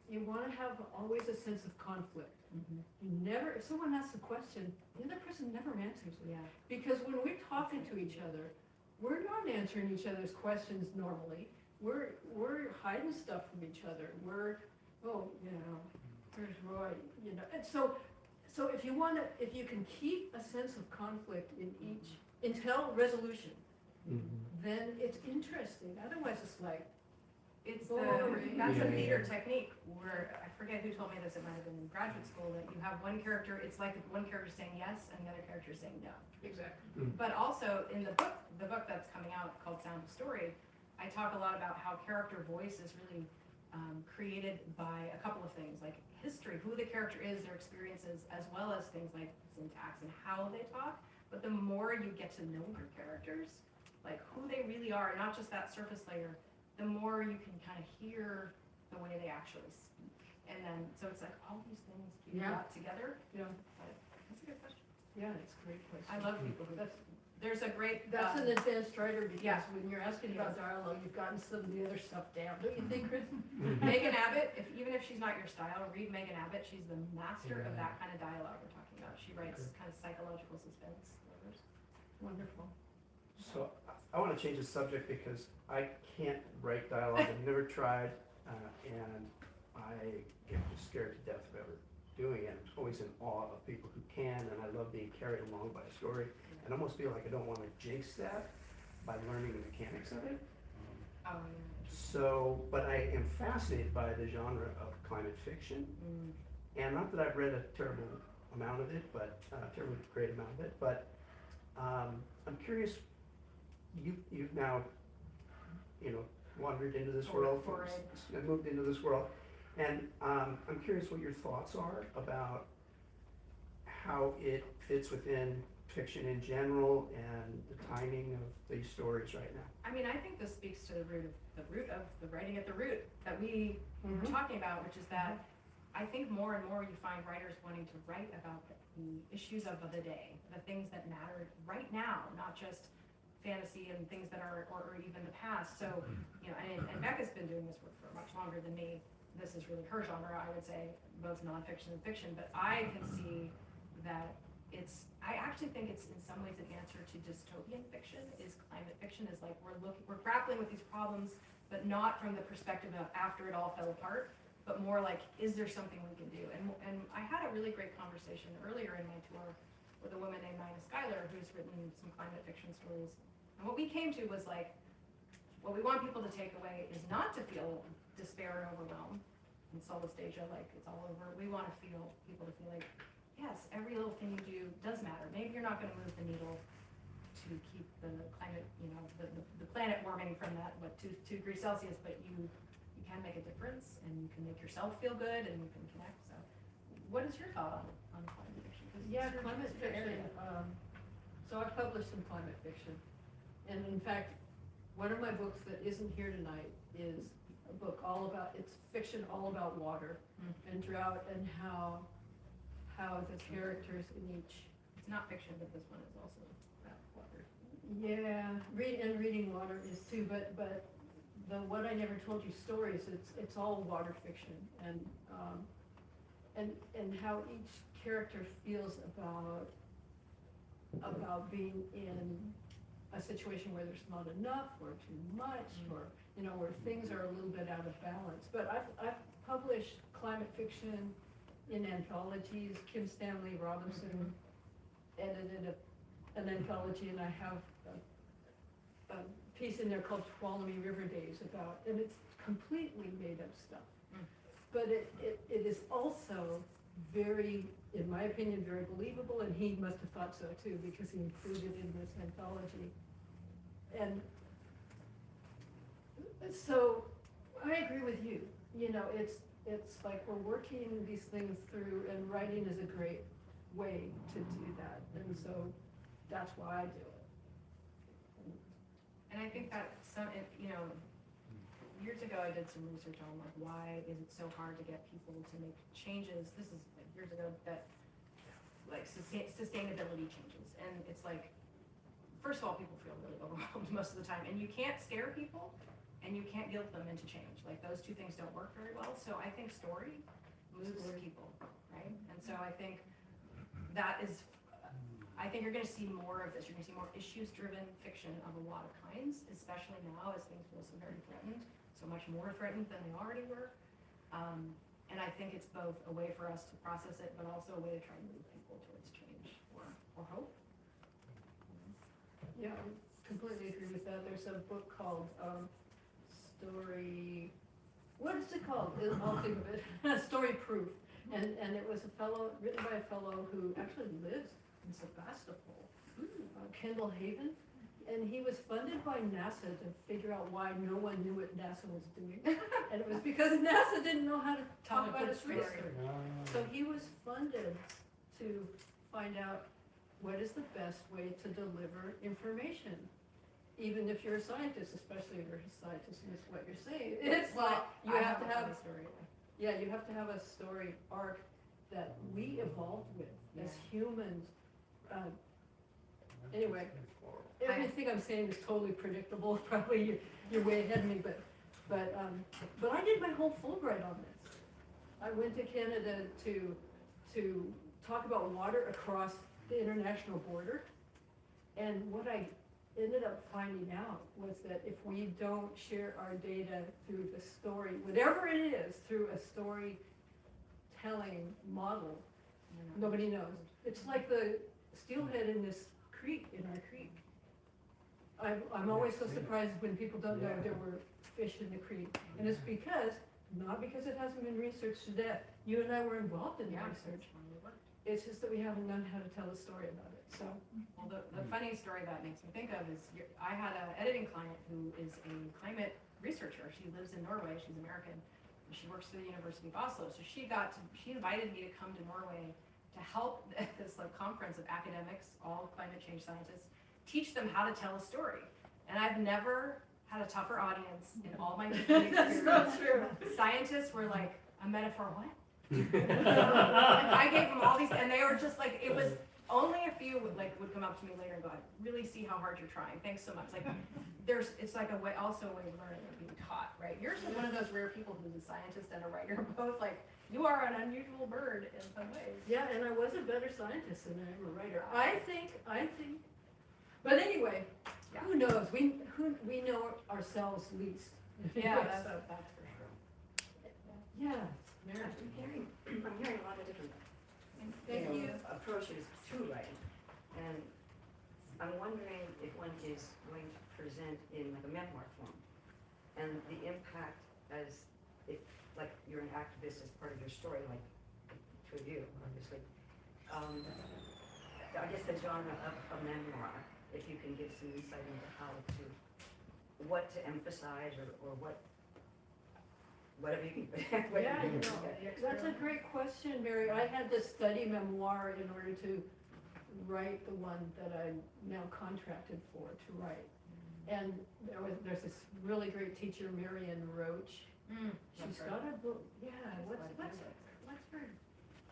you want to have always a sense of conflict. You never, if someone asks a question, the other person never answers it. Yeah. Because when we're talking to each other, we're not answering each other's questions normally. We're hiding stuff from each other. Where's Roy? And so if you can keep a sense of conflict in each until resolution, then it's interesting. Otherwise, it's like That's a Yeah. theater technique where, I forget who told me this, it might have been in graduate school, that you have one character, it's like one character saying yes and the other character saying no. exactly. But also in the book that's coming out called Sound of Story, I talk a lot about how character voice is really created by a couple of things, like history, who the character is, their experiences, as well as things like syntax and how they talk. But the more you get to know your characters, like who they really are, not just that surface layer, the more you can kind of hear the way they actually speak. And then, so it's like all these things you got together. Yeah. But that's a good question. Yeah, it's a great place. I love people who, there's a great. That's an advanced writer because Yeah. when you're asking about dialogue, you've gotten some of the other stuff down, don't you think, Chris? Megan Abbott, even if she's not your style, read Megan Abbott. She's the master of that kind of dialogue we're talking about. She writes kind of psychological suspense thrillers. Wonderful. So I want to change the subject because I can't write dialogue. I've never tried, and I get just scared to death of ever doing it. I'm always in awe of people who can, and I love being carried along by a story. And I almost feel like I don't want to jinx that by learning the mechanics of it. Oh, yeah. So, but I am fascinated by the genre of climate fiction. And not that I've read a terrible amount of it, but a terribly great amount of it, but I'm curious, you've now, wandered into this world, moved into this world, and I'm curious what your thoughts are about how it fits within fiction in general and the timing of these stories right now. I mean, I think this speaks to the root of the writing at the root that we were talking about, which is that I think more and more you find writers wanting to write about the issues of the day, the things that matter right now, not just fantasy and things that are, or even the past. So, and Becca's been doing this work for much longer than me. This is really her genre, I would say, both nonfiction and fiction, but I can see that I actually think it's in some ways an answer to dystopian fiction. Is climate fiction is like we're grappling with these problems, but not from the perspective of after it all fell apart, but more like, is there something we can do? And I had a really great conversation earlier in my tour with a woman named Nina Schuyler, who's written some climate fiction stories. And what we came to was like, what we want people to take away is not to feel despair and overwhelm and solastalgia, like it's all over. We want people to feel like, yes, every little thing you do does matter. Maybe you're not going to move the needle to keep the climate, the planet warming from that, 2 degrees Celsius, but you can make a difference, and you can make yourself feel good, and you can connect. So, what is your thought on climate fiction? Yeah, climate fiction. So I've published some climate fiction, and in fact, one of my books that isn't here tonight is a book it's fiction all about water and drought and how the characters in each. It's not fiction, but this one is also about water. Yeah, reading water is too, but the What I Never Told You stories, it's all water fiction, and how each character feels about being in a situation where there's not enough or too much, or, you know, where things are a little bit out of balance. But I've published climate fiction in anthologies. Kim Stanley Robinson edited an anthology, and I have a piece in there called Tuolumne River Days about, and it's completely made up stuff. But it is also very, in my opinion, very believable, and he must have thought so too, because he included it in this anthology. And so I agree with you. You know, it's like we're working these things through, and writing is a great way to do that. And so that's why I do it. And I think that you know, years ago I did some research on like why is it so hard to get people to make changes. This is like years ago, that like sustainability changes, and it's like, first of all, people feel really overwhelmed most of the time, and you can't scare people, and you can't guilt them into change. Like those two things don't work very well. So I think story moves people, right? And so I think that is, I think you're going to see more of this. You're going to see more issues-driven fiction of a lot of kinds, especially now as things feel so very threatened, so much more threatened than they already were. And I think it's both a way for us to process it, but also a way to try and move people towards change or hope. Yeah, I completely agree with that. There's a book called Story, what is it called? I'll think of it. Story Proof. And it was written by a fellow who actually lives in Sebastopol, Kendall Haven. And he was funded by NASA to figure out why no one knew what NASA was doing. And it was because NASA didn't know how to talk about its research. So he was funded to find out what is the best way to deliver information. Even if you're a scientist, especially if you're a scientist and it's what you're saying. It's like, you have to have a story. Yeah, you have to have a story arc that we evolved with as humans. Anyway, everything I'm saying is totally predictable. Probably you're way ahead of me, but I did my whole Fulbright on this. I went to Canada to talk about water across the international border, and what I ended up finding out was that if we don't share our data through the story, whatever it is, through a storytelling model, nobody knows. It's like the steelhead in this creek, in our creek. I'm always so surprised when people don't know there were fish in the creek. And it's not because it hasn't been researched to death. You and I were involved in the research. It's just that we haven't known how to tell a story about it, so. Well, the funny story that makes me think of is I had an editing client who is a climate researcher. She lives in Norway, she's American, and she works for the University of Oslo. So she invited me to come to Norway to help this like conference of academics, all climate change scientists, teach them how to tell a story. And I've never had a tougher audience in all my experience. That's so true. Scientists were like, a metaphor, what? I gave them all these, and they were just like, it was only a few would come up to me later and go, I really see how hard you're trying. Thanks so much. Like, it's like also a way of learning and being taught, right? You're one of those rare people who's a scientist and a writer, both. Like, you are an unusual bird in some ways. Yeah, and I was a better scientist than I am a writer. I think. But anyway, who knows? We know ourselves least. Yeah, Anyway, that's so- for sure. Yeah. I'm hearing a lot of different Thank you. approaches to writing. And I'm wondering if one is going to present in like a memoir form. And the impact as if like you're an activist as part of your story, like two of you, obviously. I guess the genre of a memoir, if you can give some insight into what to emphasize or whatever you can. Yeah, that's a great question, Mary. I had to study memoir in order to write the one that I'm now contracted for to write. And there's this really great teacher, Marianne Roach. She's got a book. Yeah, what's her?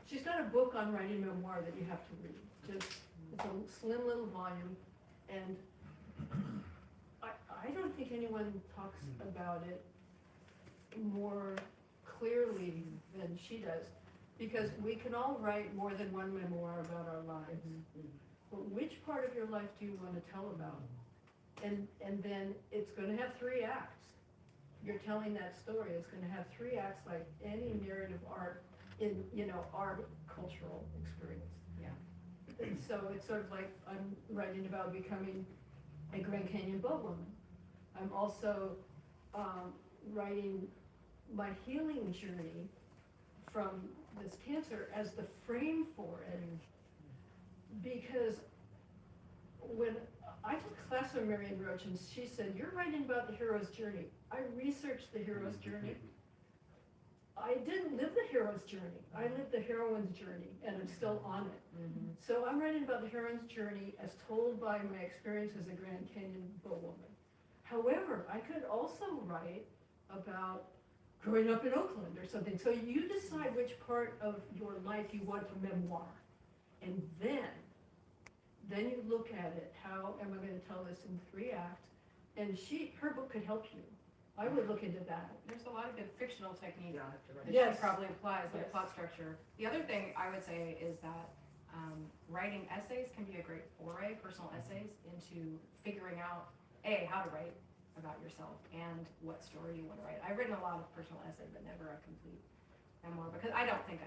She's got a book on writing memoir that you have to read. Just it's a slim little volume, and I don't think anyone talks about it more clearly than she does. Because we can all write more than one memoir about our lives. But which part of your life do you want to tell about? And then it's gonna have 3 acts. You're telling that story, it's gonna have 3 acts like any narrative art in, our cultural experience. Yeah. And so it's sort of like I'm writing about becoming a Grand Canyon boat woman. I'm also writing my healing journey from this cancer as the frame for it. Because when I took a class from Marion Roach and she said, you're writing about the hero's journey. I researched the hero's journey. I didn't live the hero's journey. I lived the heroine's journey, and I'm still on it. So I'm writing about the heroine's journey as told by my experience as a Grand Canyon boat woman. However, I could also write about growing up in Oakland or something. So you decide which part of your life you want a memoir. And then you look at it, how am I going to tell this in 3 acts? And her book could help you. I would look into that. There's a lot of good fictional technique Yeah, I have to write. that Yes. she probably applies, like Yes. plot structure. The other thing I would say is that writing essays can be a great foray, personal essays, into figuring out, A, how to write about yourself and what story you want to write. I've written a lot of personal essays, but never a complete memoir, because I don't think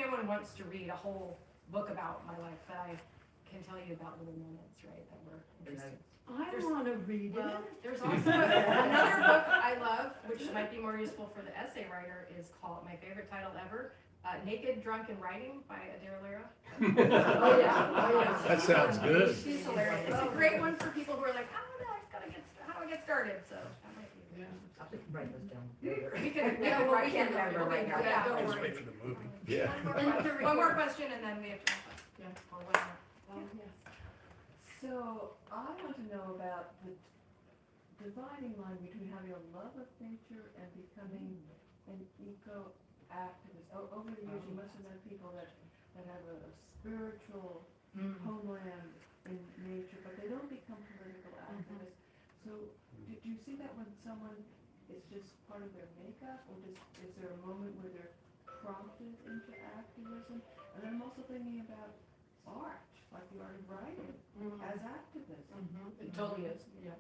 anyone wants to read a whole book about my life, but I can tell you about little moments, right, that were interesting. I There's- want to read Well, it. there's also another book I love, which might be more useful for the essay writer, is called, my favorite title ever, Naked, Drunk, and Writing by Adair Lara. Oh, yeah. That sounds good. She's hilarious. It's a great one for people who are like, I don't know, how do I get started? So that might be. Yeah. I'll just write this down later. We can, Yeah, well, I we can't can- remember right now. Yeah, don't Just worry. wait for the movie. Yeah. One more question and then we have to wrap up. Yeah. Or whatever. So I want to know about the dividing line between having a love of nature and becoming an eco-activist. Over the years, you must have met people that have a spiritual homeland in nature, but they don't become political activists. So did you see that when someone is just part of their makeup, or is there a moment where they're prompted into activism? And then I'm also thinking about art, like the art of writing, as activism. It totally is, yeah.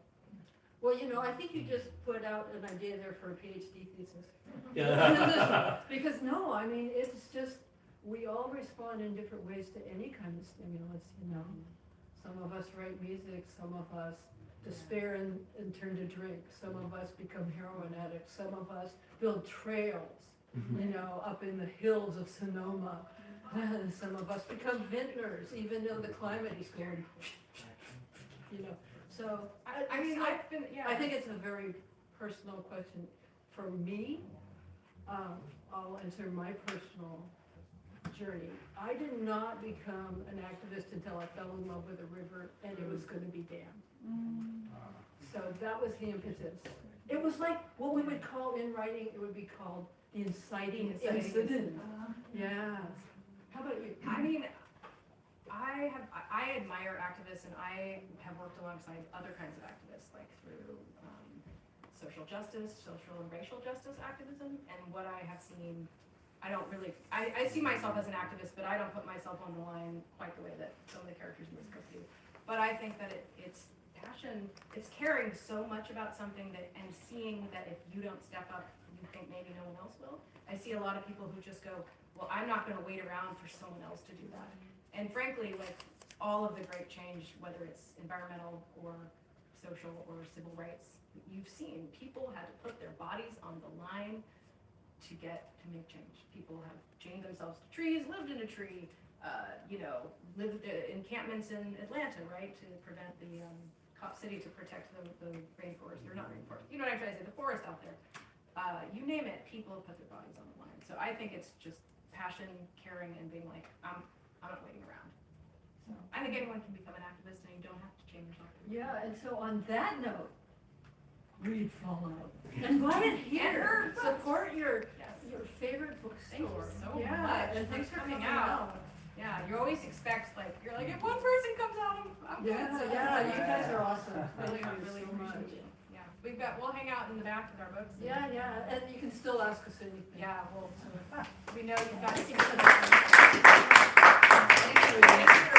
Well, I think you just put out an idea there for a PhD thesis. Yeah. Because no, I mean, it's just, we all respond in different ways to any kind of stimulus, Some of us write music, some of us despair and turn to drink, some of us become heroin addicts, some of us build trails, up in the hills of Sonoma. Some of us become vintners, even though the climate is going, So, I mean, I've been, yeah. I think it's a very personal question. For me, I'll answer my personal journey. I did not become an activist until I fell in love with a river and it was going to be dammed. So that was the impetus. It was like what we would call in writing, it would be called the inciting incident. Yes. How about you? I mean, I admire activists, and I have worked alongside other kinds of activists, like through social justice, social and racial justice activism, and what I have seen, I see myself as an activist, but I don't put myself on the line quite the way that some of the characters in this book do. But I think that it's passion, it's caring so much about something and seeing that if you don't step up, you think maybe no one else will. I see a lot of people who just go, well, I'm not gonna wait around for someone else to do that. And frankly, like all of the great change, whether it's environmental or social or civil rights, you've seen people had to put their bodies on the line to make change. People have chained themselves to trees, lived in a tree, lived encampments in Atlanta, right, to prevent the cop city, to protect the rainforest, or not rainforest, you know what I'm trying to say, the forest out there. You name it, people have put their bodies on the line. So I think it's just passion, caring, and being like, I'm not waiting around. So I think anyone can become an activist, and you don't have to chain yourself to it. Yeah, and so on that note, read Fallout. And buy it here. Support your favorite bookstore. Thank you so Yeah, much. and thanks for coming coming out. Yeah, you always expect, you're like, if one person comes out, I'm good. Yeah, So yeah, you guys are awesome. Really, Thank you really so appreciate much. it. Yeah. we'll hang out in the back with our books. and- Yeah, and you can still ask us anything. Yeah, well, we know you've got. Thank you. Thank you.